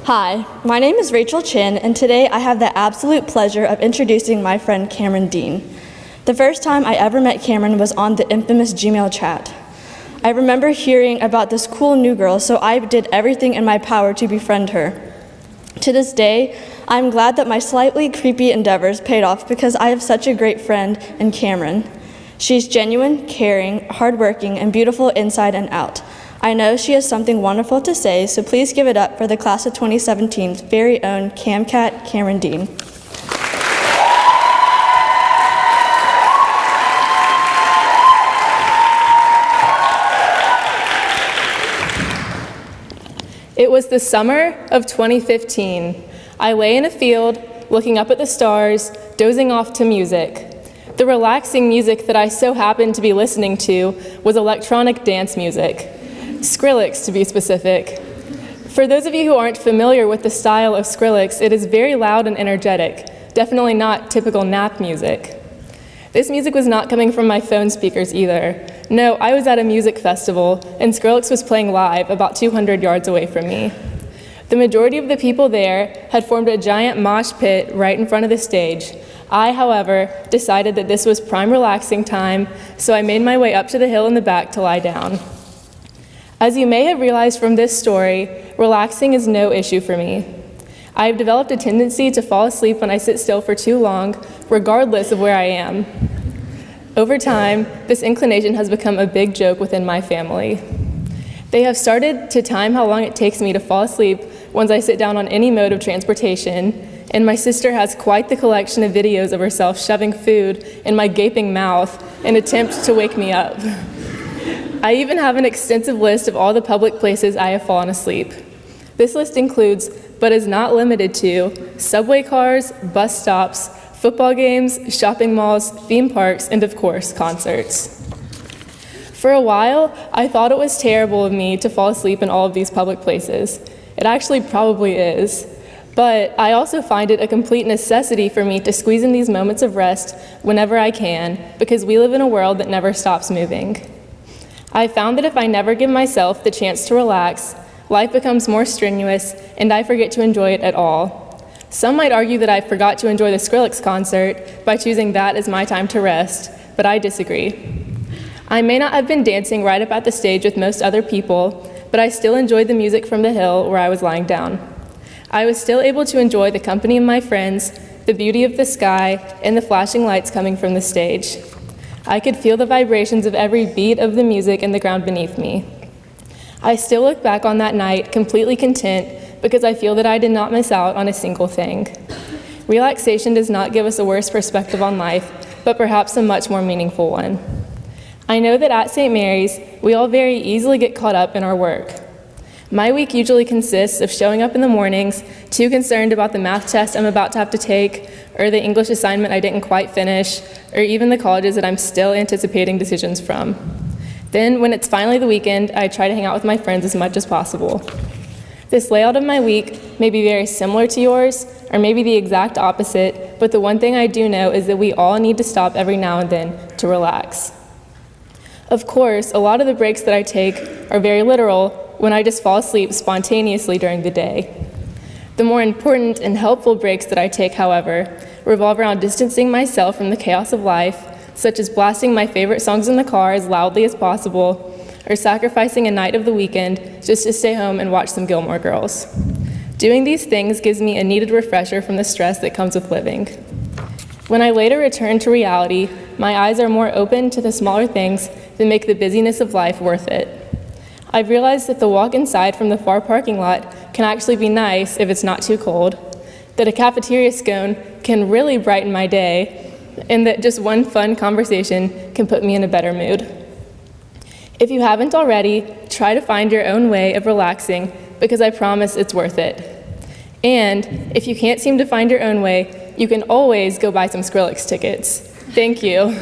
Hi, my name is Rachel Chin, and today I have the absolute pleasure of introducing my friend Camryn Dean. The first time I ever met Camryn was on the infamous Gmail chat. I remember hearing about this cool new girl, so I did everything in my power to befriend her. To this day, I'm glad that my slightly creepy endeavors paid off because I have such a great friend in Camryn. She's genuine, caring, hardworking, and beautiful inside and out. I know she has something wonderful to say, so please give it up for the class of 2017's very own CamCat, Camryn Dean. It was the summer of 2015. I lay in a field, looking up at the stars, dozing off to music. The relaxing music that I so happened to be listening to was electronic dance music. Skrillex, to be specific. For those of you who aren't familiar with the style of Skrillex, it is very loud and energetic, definitely not typical nap music. This music was not coming from my phone speakers either. No, I was at a music festival, and Skrillex was playing live about 200 yards away from me. The majority of the people there had formed a giant mosh pit right in front of the stage. I, however, decided that this was prime relaxing time, so I made my way up to the hill in the back to lie down. As you may have realized from this story, relaxing is no issue for me. I have developed a tendency to fall asleep when I sit still for too long, regardless of where I am. Over time, this inclination has become a big joke within my family. They have started to time how long it takes me to fall asleep once I sit down on any mode of transportation, and my sister has quite the collection of videos of herself shoving food in my gaping mouth in an attempt to wake me up. I even have an extensive list of all the public places I have fallen asleep. This list includes, but is not limited to, subway cars, bus stops, football games, shopping malls, theme parks, and of course, concerts. For a while, I thought it was terrible of me to fall asleep in all of these public places. It actually probably is. But I also find it a complete necessity for me to squeeze in these moments of rest whenever I can, because we live in a world that never stops moving. I found that if I never give myself the chance to relax, life becomes more strenuous and I forget to enjoy it at all. Some might argue that I forgot to enjoy the Skrillex concert by choosing that as my time to rest, but I disagree. I may not have been dancing right up at the stage with most other people, but I still enjoyed the music from the hill where I was lying down. I was still able to enjoy the company of my friends, the beauty of the sky, and the flashing lights coming from the stage. I could feel the vibrations of every beat of the music in the ground beneath me. I still look back on that night completely content because I feel that I did not miss out on a single thing. Relaxation does not give us a worse perspective on life, but perhaps a much more meaningful one. I know that at St. Mary's, we all very easily get caught up in our work. My week usually consists of showing up in the mornings, too concerned about the math test I'm about to have to take, or the English assignment I didn't quite finish, or even the colleges that I'm still anticipating decisions from. Then, when it's finally the weekend, I try to hang out with my friends as much as possible. This layout of my week may be very similar to yours, or maybe the exact opposite, but the one thing I do know is that we all need to stop every now and then to relax. Of course, a lot of the breaks that I take are very literal when I just fall asleep spontaneously during the day. The more important and helpful breaks that I take, however, revolve around distancing myself from the chaos of life, such as blasting my favorite songs in the car as loudly as possible, or sacrificing a night of the weekend just to stay home and watch some Gilmore Girls. Doing these things gives me a needed refresher from the stress that comes with living. When I later return to reality, my eyes are more open to the smaller things that make the busyness of life worth it. I've realized that the walk inside from the far parking lot can actually be nice if it's not too cold, that a cafeteria scone can really brighten my day, and that just one fun conversation can put me in a better mood. If you haven't already, try to find your own way of relaxing, because I promise it's worth it. And if you can't seem to find your own way, you can always go buy some Skrillex tickets. Thank you.